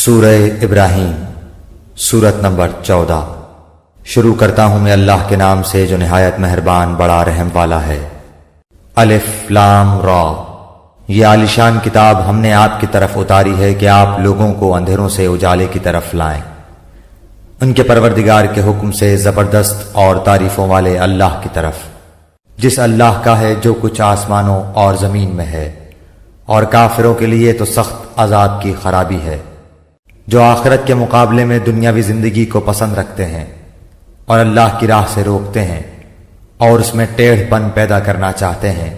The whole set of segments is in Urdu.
سورہ ابراہیم سورت نمبر 14۔ شروع کرتا ہوں میں اللہ کے نام سے جو نہایت مہربان بڑا رحم والا ہے۔ الف لام را، یہ عالیشان کتاب ہم نے آپ کی طرف اتاری ہے کہ آپ لوگوں کو اندھیروں سے اجالے کی طرف لائیں، ان کے پروردگار کے حکم سے زبردست اور تعریفوں والے اللہ کی طرف، جس اللہ کا ہے جو کچھ آسمانوں اور زمین میں ہے، اور کافروں کے لیے تو سخت عذاب کی خرابی ہے، جو آخرت کے مقابلے میں دنیاوی زندگی کو پسند رکھتے ہیں اور اللہ کی راہ سے روکتے ہیں اور اس میں ٹیڑھ پن پیدا کرنا چاہتے ہیں،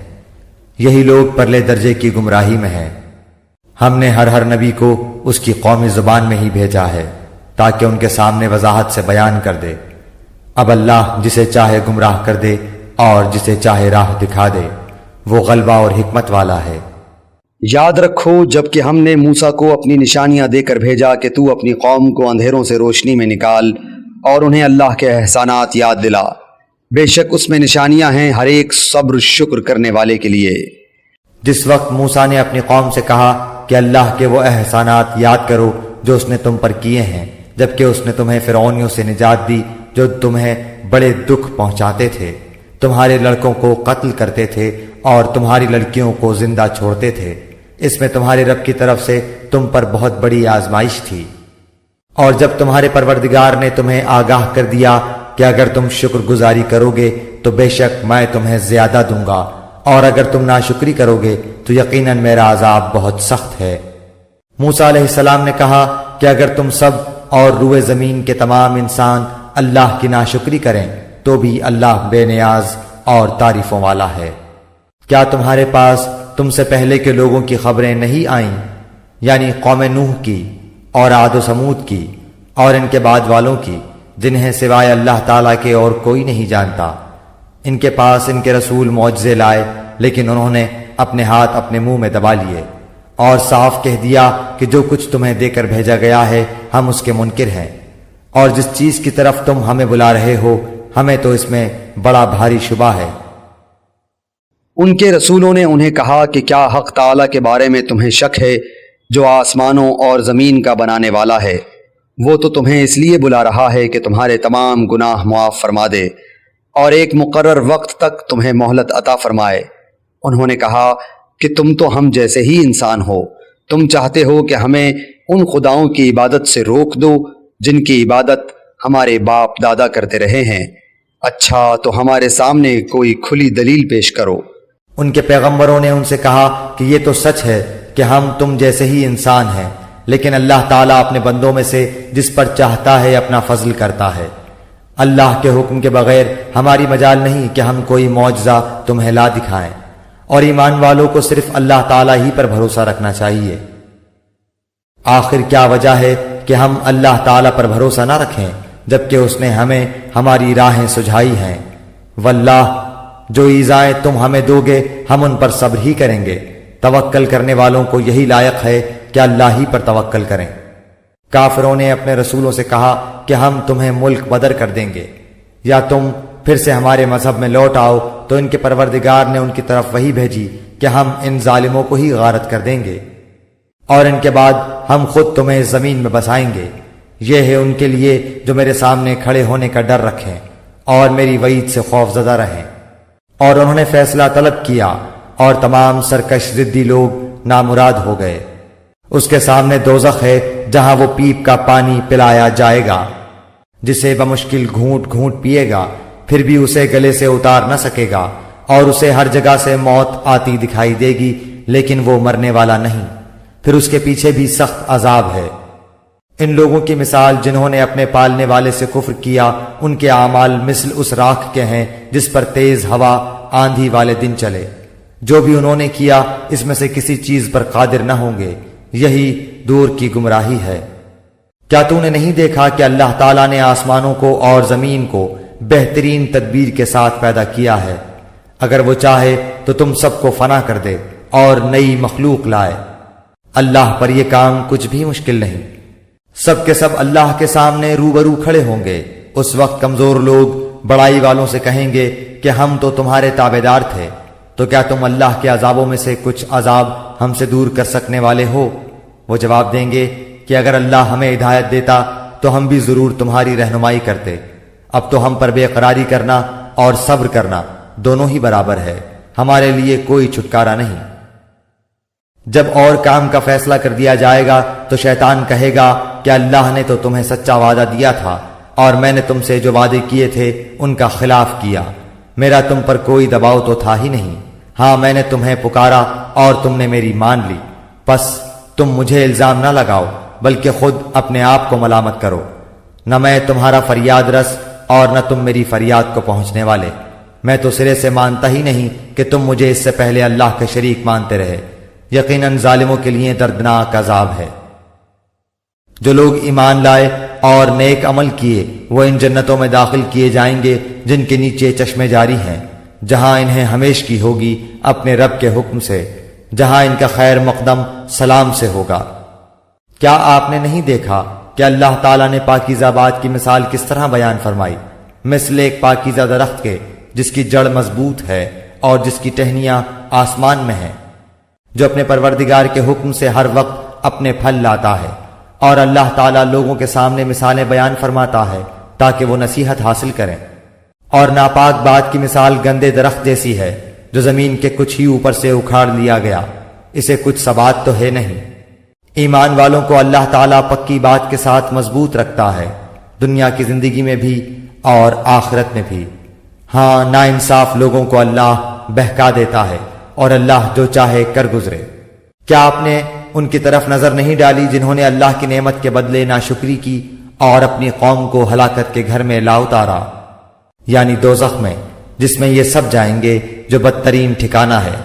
یہی لوگ پرلے درجے کی گمراہی میں ہیں۔ ہم نے ہر نبی کو اس کی قومی زبان میں ہی بھیجا ہے تاکہ ان کے سامنے وضاحت سے بیان کر دے۔ اب اللہ جسے چاہے گمراہ کر دے اور جسے چاہے راہ دکھا دے، وہ غلبہ اور حکمت والا ہے۔ یاد رکھو جب کہ ہم نے موسیٰ کو اپنی نشانیاں دے کر بھیجا کہ تو اپنی قوم کو اندھیروں سے روشنی میں نکال اور انہیں اللہ کے احسانات یاد دلا، بے شک اس میں نشانیاں ہیں ہر ایک صبر شکر کرنے والے کے لیے۔ جس وقت موسیٰ نے اپنی قوم سے کہا کہ اللہ کے وہ احسانات یاد کرو جو اس نے تم پر کیے ہیں، جبکہ اس نے تمہیں فرعونیوں سے نجات دی جو تمہیں بڑے دکھ پہنچاتے تھے، تمہارے لڑکوں کو قتل کرتے تھے اور تمہاری لڑکیوں کو زندہ چھوڑتے تھے، اس میں تمہارے رب کی طرف سے تم پر بہت بڑی آزمائش تھی۔ اور جب تمہارے پروردگار نے تمہیں آگاہ کر دیا کہ اگر تم شکر گزاری کرو گے تو بے شک میں تمہیں زیادہ دوں گا، اور اگر تم ناشکری کرو گے تو یقیناً میرا عذاب بہت سخت ہے۔ موسیٰ علیہ السلام نے کہا کہ اگر تم سب اور روئے زمین کے تمام انسان اللہ کی ناشکری کریں تو بھی اللہ بے نیاز اور تعریفوں والا ہے۔ کیا تمہارے پاس تم سے پہلے کے لوگوں کی خبریں نہیں آئیں، یعنی قوم نوح کی اور عاد و سمود کی اور ان کے بعد والوں کی، جنہیں سوائے اللہ تعالیٰ کے اور کوئی نہیں جانتا؟ ان کے پاس ان کے رسول معجزے لائے، لیکن انہوں نے اپنے ہاتھ اپنے منہ میں دبا لیے اور صاف کہہ دیا کہ جو کچھ تمہیں دے کر بھیجا گیا ہے ہم اس کے منکر ہیں، اور جس چیز کی طرف تم ہمیں بلا رہے ہو ہمیں تو اس میں بڑا بھاری شبہ ہے۔ ان کے رسولوں نے انہیں کہا کہ کیا حق تعالیٰ کے بارے میں تمہیں شک ہے جو آسمانوں اور زمین کا بنانے والا ہے؟ وہ تو تمہیں اس لیے بلا رہا ہے کہ تمہارے تمام گناہ معاف فرما دے اور ایک مقرر وقت تک تمہیں مہلت عطا فرمائے۔ انہوں نے کہا کہ تم تو ہم جیسے ہی انسان ہو، تم چاہتے ہو کہ ہمیں ان خداؤں کی عبادت سے روک دو جن کی عبادت ہمارے باپ دادا کرتے رہے ہیں، اچھا تو ہمارے سامنے کوئی کھلی دلیل پیش کرو۔ ان کے پیغمبروں نے ان سے کہا کہ یہ تو سچ ہے کہ ہم تم جیسے ہی انسان ہیں، لیکن اللہ تعالیٰ اپنے بندوں میں سے جس پر چاہتا ہے اپنا فضل کرتا ہے۔ اللہ کے حکم کے بغیر ہماری مجال نہیں کہ ہم کوئی معجزہ تمہیں لا دکھائیں، اور ایمان والوں کو صرف اللہ تعالیٰ ہی پر بھروسہ رکھنا چاہیے۔ آخر کیا وجہ ہے کہ ہم اللہ تعالیٰ پر بھروسہ نہ رکھیں جبکہ اس نے ہمیں ہماری راہیں سجھائی ہیں؟ واللہ جو ایذائیں تم ہمیں دو گے ہم ان پر صبر ہی کریں گے، توکل کرنے والوں کو یہی لائق ہے کہ اللہ ہی پر توکل کریں۔ کافروں نے اپنے رسولوں سے کہا کہ ہم تمہیں ملک بدر کر دیں گے یا تم پھر سے ہمارے مذہب میں لوٹ آؤ، تو ان کے پروردگار نے ان کی طرف وحی بھیجی کہ ہم ان ظالموں کو ہی غارت کر دیں گے، اور ان کے بعد ہم خود تمہیں زمین میں بسائیں گے۔ یہ ہے ان کے لیے جو میرے سامنے کھڑے ہونے کا ڈر رکھیں اور میری وعید سے خوف زدہ رہیں۔ اور انہوں نے فیصلہ طلب کیا اور تمام سرکش ضدی لوگ نامراد ہو گئے۔ اس کے سامنے دوزخ ہے جہاں وہ پیپ کا پانی پلایا جائے گا، جسے بمشکل گھونٹ گھونٹ پیے گا، پھر بھی اسے گلے سے اتار نہ سکے گا، اور اسے ہر جگہ سے موت آتی دکھائی دے گی لیکن وہ مرنے والا نہیں، پھر اس کے پیچھے بھی سخت عذاب ہے۔ ان لوگوں کی مثال جنہوں نے اپنے پالنے والے سے کفر کیا، ان کے اعمال مثل اس راکھ کے ہیں جس پر تیز ہوا آندھی والے دن چلے۔ جو بھی انہوں نے کیا اس میں سے کسی چیز پر قادر نہ ہوں گے، یہی دور کی گمراہی ہے۔ کیا تو نے نہیں دیکھا کہ اللہ تعالیٰ نے آسمانوں کو اور زمین کو بہترین تدبیر کے ساتھ پیدا کیا ہے؟ اگر وہ چاہے تو تم سب کو فنا کر دے اور نئی مخلوق لائے۔ اللہ پر یہ کام کچھ بھی مشکل نہیں۔ سب کے سب اللہ کے سامنے روبرو کھڑے ہوں گے۔ اس وقت کمزور لوگ بڑائی والوں سے کہیں گے کہ ہم تو تمہارے تابعدار تھے، تو کیا تم اللہ کے عذابوں میں سے کچھ عذاب ہم سے دور کر سکنے والے ہو؟ وہ جواب دیں گے کہ اگر اللہ ہمیں ہدایت دیتا تو ہم بھی ضرور تمہاری رہنمائی کرتے۔ اب تو ہم پر بے قراری کرنا اور صبر کرنا دونوں ہی برابر ہے، ہمارے لیے کوئی چھٹکارا نہیں۔ جب اور کام کا فیصلہ کر دیا جائے گا تو شیطان کہے گا کہ اللہ نے تو تمہیں سچا وعدہ دیا تھا اور میں نے تم سے جو وعدے کیے تھے ان کا خلاف کیا، میرا تم پر کوئی دباؤ تو تھا ہی نہیں۔ ہاں میں نے تمہیں پکارا اور تم نے میری مان لی، پس تم مجھے الزام نہ لگاؤ بلکہ خود اپنے آپ کو ملامت کرو۔ نہ میں تمہارا فریاد رس اور نہ تم میری فریاد کو پہنچنے والے۔ میں تو سرے سے مانتا ہی نہیں کہ تم مجھے اس سے پہلے اللہ کے شریک مانتے رہے۔ یقیناً ظالموں کے لیے دردناک عذاب ہے۔ جو لوگ ایمان لائے اور نیک عمل کیے وہ ان جنتوں میں داخل کیے جائیں گے جن کے نیچے چشمے جاری ہیں، جہاں انہیں ہمیش کی ہوگی اپنے رب کے حکم سے، جہاں ان کا خیر مقدم سلام سے ہوگا۔ کیا آپ نے نہیں دیکھا کہ اللہ تعالیٰ نے پاکیزہ بات کی مثال کس طرح بیان فرمائی؟ مثل ایک پاکیزہ درخت کے جس کی جڑ مضبوط ہے اور جس کی ٹہنیاں آسمان میں ہیں، جو اپنے پروردگار کے حکم سے ہر وقت اپنے پھل لاتا ہے، اور اللہ تعالیٰ لوگوں کے سامنے مثالیں بیان فرماتا ہے تاکہ وہ نصیحت حاصل کریں۔ اور ناپاک بات کی مثال گندے درخت جیسی ہے جو زمین کے کچھ ہی اوپر سے اکھاڑ لیا گیا، اسے کچھ ثبات تو ہے نہیں۔ ایمان والوں کو اللہ تعالیٰ پکی بات کے ساتھ مضبوط رکھتا ہے، دنیا کی زندگی میں بھی اور آخرت میں بھی۔ ہاں ناانصاف لوگوں کو اللہ بہکا دیتا ہے اور اللہ جو چاہے کر گزرے۔ کیا آپ نے ان کی طرف نظر نہیں ڈالی جنہوں نے اللہ کی نعمت کے بدلے ناشکری کی اور اپنی قوم کو ہلاکت کے گھر میں لا اتارا، یعنی دوزخ میں، جس میں یہ سب جائیں گے جو بدترین ٹھکانہ ہے۔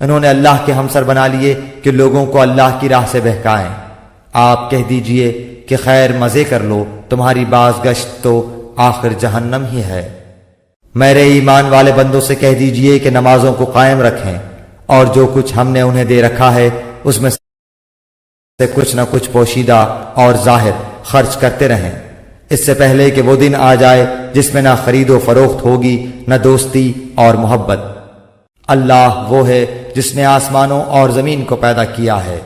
انہوں نے اللہ کے ہمسر بنا لیے کہ لوگوں کو اللہ کی راہ سے بہکائیں۔ آپ کہہ دیجئے کہ خیر مزے کر لو، تمہاری باز گشت تو آخر جہنم ہی ہے۔ میرے ایمان والے بندوں سے کہہ دیجئے کہ نمازوں کو قائم رکھیں اور جو کچھ ہم نے انہیں دے رکھا ہے اس میں سے کچھ نہ کچھ پوشیدہ اور ظاہر خرچ کرتے رہیں، اس سے پہلے کہ وہ دن آ جائے جس میں نہ خرید و فروخت ہوگی نہ دوستی اور محبت۔ اللہ وہ ہے جس نے آسمانوں اور زمین کو پیدا کیا ہے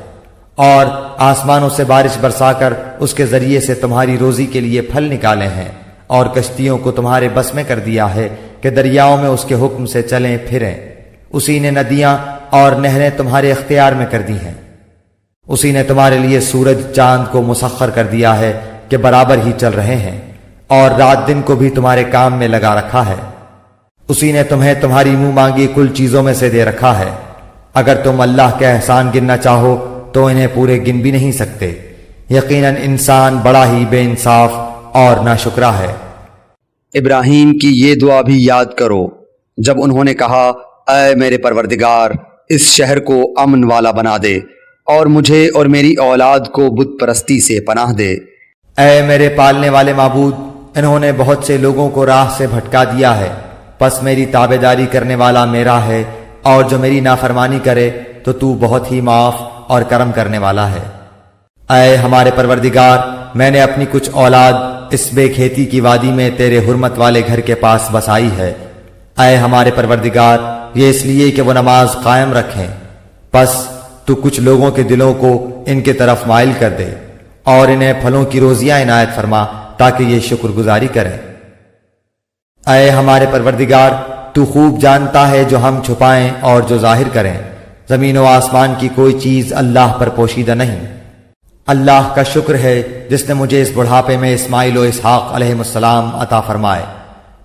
اور آسمانوں سے بارش برسا کر اس کے ذریعے سے تمہاری روزی کے لیے پھل نکالے ہیں، اور کشتیوں کو تمہارے بس میں کر دیا ہے کہ دریاؤں میں اس کے حکم سے چلیں پھریں۔ اسی نے ندیاں اور نہریں تمہارے اختیار میں کر دی ہیں۔ اسی نے تمہارے لیے سورج چاند کو مسخر کر دیا ہے کہ برابر ہی چل رہے ہیں، اور رات دن کو بھی تمہارے کام میں لگا رکھا ہے۔ اسی نے تمہیں تمہاری منہ مانگی کل چیزوں میں سے دے رکھا ہے۔ اگر تم اللہ کے احسان گننا چاہو تو انہیں پورے گن بھی نہیں سکتے۔ یقیناً انسان بڑا ہی بے انصاف اور ناشکرا ہے۔ ابراہیم کی یہ دعا بھی یاد کرو جب انہوں نے کہا، اے میرے پروردگار، اس شہر کو امن والا بنا دے اور مجھے اور میری اولاد کو بت پرستی سے پناہ دے۔ اے میرے پالنے والے معبود، انہوں نے بہت سے لوگوں کو راہ سے بھٹکا دیا ہے، پس میری تابعداری کرنے والا میرا ہے، اور جو میری نافرمانی کرے تو تو بہت ہی معاف اور کرم کرنے والا ہے۔ اے ہمارے پروردگار، میں نے اپنی کچھ اولاد اس بے کھیتی کی وادی میں تیرے حرمت والے گھر کے پاس بسائی ہے۔ اے ہمارے پروردگار، یہ اس لیے کہ وہ نماز قائم رکھیں، پس تو کچھ لوگوں کے دلوں کو ان کے طرف مائل کر دے اور انہیں پھلوں کی روزیاں عنایت فرما تاکہ یہ شکر گزاری کریں۔ اے ہمارے پروردگار، تو خوب جانتا ہے جو ہم چھپائیں اور جو ظاہر کریں، زمین و آسمان کی کوئی چیز اللہ پر پوشیدہ نہیں۔ اللہ کا شکر ہے جس نے مجھے اس بڑھاپے میں اسماعیل و اسحاق علیہ السلام عطا فرمائے۔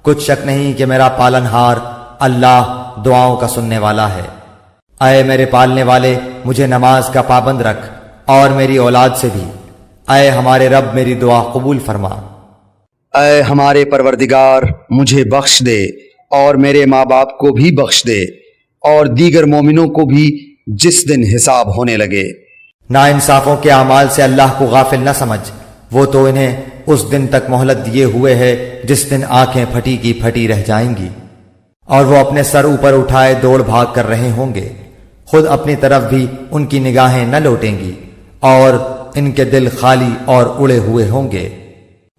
کچھ شک نہیں کہ میرا پالن ہار اللہ دعاؤں کا سننے والا ہے۔ اے میرے پالنے والے، مجھے نماز کا پابند رکھ اور میری اولاد سے بھی۔ اے ہمارے رب، میری دعا قبول فرما۔ اے ہمارے پروردگار، مجھے بخش دے اور میرے ماں باپ کو بھی بخش دے اور دیگر مومنوں کو بھی جس دن حساب ہونے لگے۔ ناانصافوں کے اعمال سے اللہ کو غافل نہ سمجھ، وہ تو انہیں اس دن تک مہلت دیے ہوئے ہے جس دن آنکھیں پھٹی کی پھٹی رہ جائیں گی، اور وہ اپنے سر اوپر اٹھائے دوڑ بھاگ کر رہے ہوں گے۔ خود اپنی طرف بھی ان کی نگاہیں نہ لوٹیں گی اور ان کے دل خالی اور اڑے ہوئے ہوں گے۔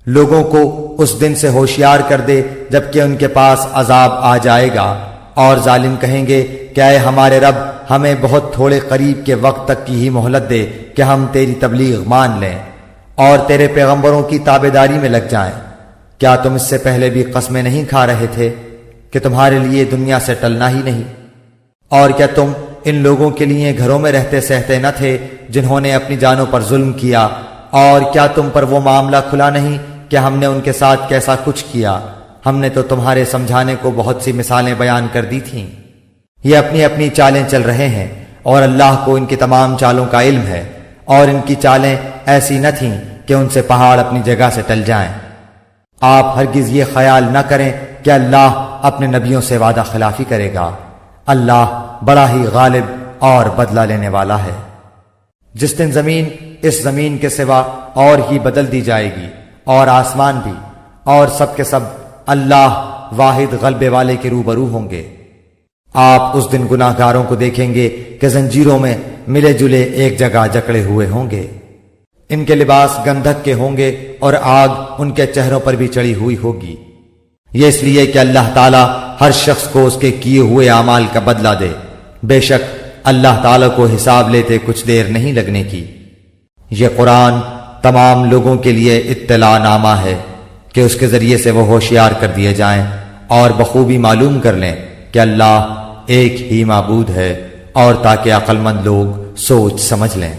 لوگوں کو اس دن سے ہوشیار کر دے جبکہ ان کے پاس عذاب آ جائے گا، اور ظالم کہیں گے کہ اے ہمارے رب ہمیں بہت تھوڑے قریب کے وقت تک کی ہی مہلت دے کہ ہم تیری تبلیغ مان لیں اور تیرے پیغمبروں کی تابعداری میں لگ جائیں۔ کیا تم اس سے پہلے بھی قسمیں نہیں کھا رہے تھے کہ تمہارے لیے دنیا سے ٹلنا ہی نہیں؟ اور کیا تم ان لوگوں کے لیے گھروں میں رہتے سہتے نہ تھے جنہوں نے اپنی جانوں پر ظلم کیا؟ اور کیا تم پر وہ معاملہ کھلا نہیں کہ ہم نے ان کے ساتھ کیسا کچھ کیا؟ ہم نے تو تمہارے سمجھانے کو بہت سی مثالیں بیان کر دی تھیں۔ یہ اپنی اپنی چالیں چل رہے ہیں اور اللہ کو ان کی تمام چالوں کا علم ہے، اور ان کی چالیں ایسی نہ تھیں کہ ان سے پہاڑ اپنی جگہ سے ٹل جائیں۔ آپ ہرگز یہ خیال نہ کریں کہ اللہ اپنے نبیوں سے وعدہ خلافی کرے گا۔ اللہ بڑا ہی غالب اور بدلہ لینے والا ہے۔ جس دن زمین اس زمین کے سوا اور ہی بدل دی جائے گی اور آسمان بھی، اور سب کے سب اللہ واحد غلبے والے کے روبرو ہوں گے۔ آپ اس دن گناہ گاروں کو دیکھیں گے کہ زنجیروں میں ملے جلے ایک جگہ جکڑے ہوئے ہوں گے۔ ان کے لباس گندھک کے ہوں گے اور آگ ان کے چہروں پر بھی چڑھی ہوئی ہوگی۔ یہ اس لیے کہ اللہ تعالیٰ ہر شخص کو اس کے کیے ہوئے اعمال کا بدلہ دے۔ بے شک اللہ تعالیٰ کو حساب لیتے کچھ دیر نہیں لگنے کی۔ یہ قرآن تمام لوگوں کے لیے اطلاع نامہ ہے کہ اس کے ذریعے سے وہ ہوشیار کر دیے جائیں اور بخوبی معلوم کر لیں کہ اللہ ایک ہی معبود ہے، اور تاکہ عقل مند لوگ سوچ سمجھ لیں۔